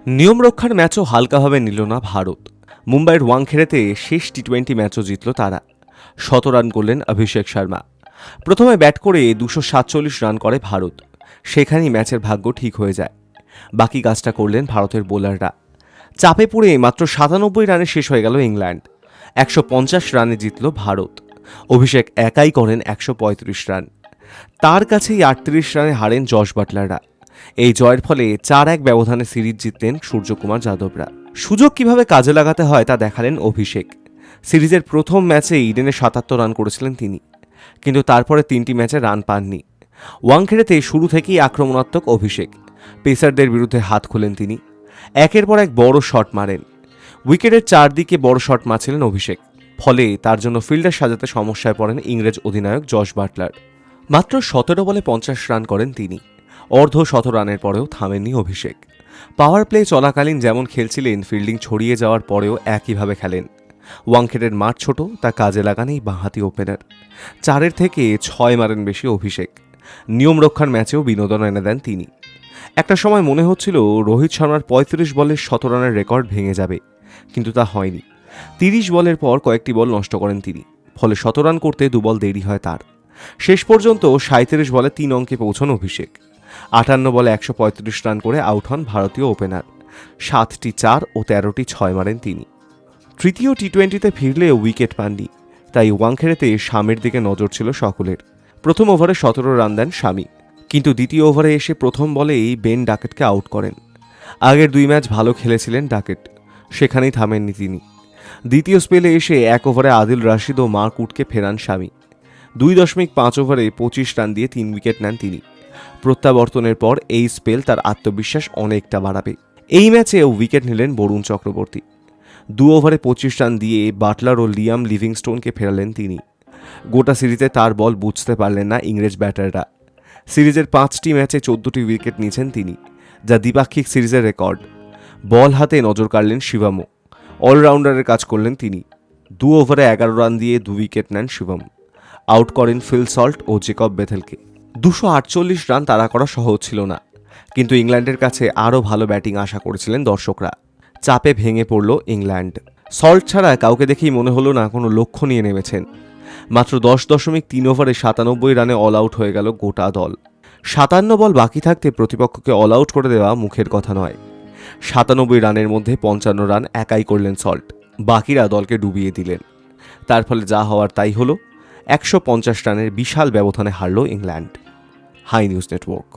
নিয়ম রক্ষার ম্যাচও হালকাভাবে নিল না ভারত। মুম্বাইয়ের ওয়াংখেড়েতে শেষ টি-20 ম্যাচও জিতল তারা। ১৭ রান করলেন অভিষেক শর্মা। প্রথমে ব্যাট করে ২৪৭ রান করে ভারত। সেখানেই ম্যাচের ভাগ্য ঠিক হয়ে যায়। বাকি কাজটা করলেন ভারতের বোলাররা। চাপে পড়ে মাত্র ৯৭ রানে শেষ হয়ে গেল ইংল্যান্ড। ১৫০ রানে জিতল ভারত। অভিষেক একাই করেন ১৩৫ রান। তার কাছেই ৩৮ রানে হারেন জশ বাটলাররা। এই জয়ের ফলে ৪-১ ব্যবধানে সিরিজ জিতলেন সূর্যকুমার যাদবরা। সুযোগ কিভাবে কাজে লাগাতে হয় তা দেখালেন অভিষেক। সিরিজের প্রথম ম্যাচে ইডেনে ৭৭ রান করেছিলেন তিনি, কিন্তু তারপরে ৩টি ম্যাচে রান পাননি। ওয়াংখেড়েতে শুরু থেকেই আক্রমণাত্মক অভিষেক। পেসারদের বিরুদ্ধে হাত খোলেন তিনি। একের পর এক বড় শট মারেন। উইকেটের চারদিকে বড় শট মারছিলেন অভিষেক। ফলে তার জন্য ফিল্ডার সাজাতে সমস্যায় পড়েন ইংরেজ অধিনায়ক জশ বাটলার। মাত্র ১৭ বলে ৫০ রান করেন তিনি। অর্ধ-শত রানের পরেও থামেননি অভিষেক। পাওয়ার প্লে চলাকালীন যেমন খেলছিলেন, ফিল্ডিং ছড়িয়ে যাওয়ার পরেও একইভাবে খেলেন। ওয়াংখেড়ের মাঠ ছোট, তা কাজে লাগান এই বাঁহাতি ওপেনার। ৪ থেকে ৬ মারেন বেশি অভিষেক। নিয়ম রক্ষার ম্যাচেও বিনোদন এনে দেন তিনি। একটা সময় মনে হচ্ছিল রোহিত শর্মার ৩৫ বলে ১০০ রানের রেকর্ড ভেঙে যাবে, কিন্তু তা হয়নি। ৩০ বলের পর কয়েকটি বল নষ্ট করেন তিনি, ফলে ১০০ রান করতে ২ বল দেরি হয় তার। শেষ পর্যন্ত ৩৭ বলে ৩ অঙ্কে পৌঁছন অভিষেক। ৫৮ বলে ১৩৫ রান করে আউট হন ভারতীয় ওপেনার। ৭টি ৪ ও ১৩টি ৬ মারেন তিনি। তৃতীয় টি-20তে ফিরলেও উইকেট পাননি, তাই ওয়াংখেড়েতে শামির দিকে নজর ছিল সকলের। প্রথম ওভারে ১৭ রান দেন শামি, কিন্তু দ্বিতীয় ওভারে এসে প্রথম বলেই বেন ডাকেটকে আউট করেন। আগের ২ ম্যাচ ভালো খেলেছিলেন ডাকেট, সেখানেই থামেননি তিনি। দ্বিতীয় স্পেলে এসে ১ ওভারে আদিল রাশিদ ও মার্ক উডকে ফেরান শামি। ২.৫ ওভারে ২৫ রান দিয়ে ৩ উইকেট নেন তিনি। প্রত্যাবর্তনের পর এই স্পেল তার আত্মবিশ্বাস অনেকটা বাড়াবে। এই ম্যাচেও উইকেট নিলেন বরুণ চক্রবর্তী। ২ ওভারে ২৫ রান দিয়ে বাটলার ও লিয়াম লিভিংস্টোনকে ফেরালেন তিনি। গোটা সিরিজে তার বল বুঝতে পারলেন না ইংরেজ ব্যাটাররা। সিরিজের ৫টি ম্যাচে ১৪টি উইকেট নিয়েছেন তিনি, যা দ্বিপাক্ষিক সিরিজের রেকর্ড। বল হাতে নজর কাড়লেন শিবমও। অলরাউন্ডারের কাজ করলেন তিনি। ২ ওভারে ১১ রান দিয়ে ২ উইকেট নেন শিবম। আউট করেন ফিল সল্ট ও জেকব বেথেলকে। ২৪৮ রান তাড়া করা সহজ ছিল না, কিন্তু ইংল্যান্ডের কাছে আরও ভালো ব্যাটিং আশা করেছিলেন দর্শকরা। চাপে ভেঙে পড়ল ইংল্যান্ড। সল্ট ছাড়া কাউকে দেখেই মনে হলো না কোনো লক্ষ্য নিয়ে নেমেছেন। মাত্র ১০.৩ ওভারে ৯৭ রানে অল আউট হয়ে গেল গোটা দল। ৫৭ বল বাকি থাকতে প্রতিপক্ষকে অল আউট করে দেওয়া মুখের কথা নয়। ৯৭ রানের মধ্যে ৫৫ রান একাই করলেন সল্ট, বাকিরা দলকে ডুবিয়ে দিলেন। তার ফলে যা হওয়ার তাই হলো। ১৫০ রানের বিশাল ব্যবধানে হারল ইংল্যান্ড। Hi news network.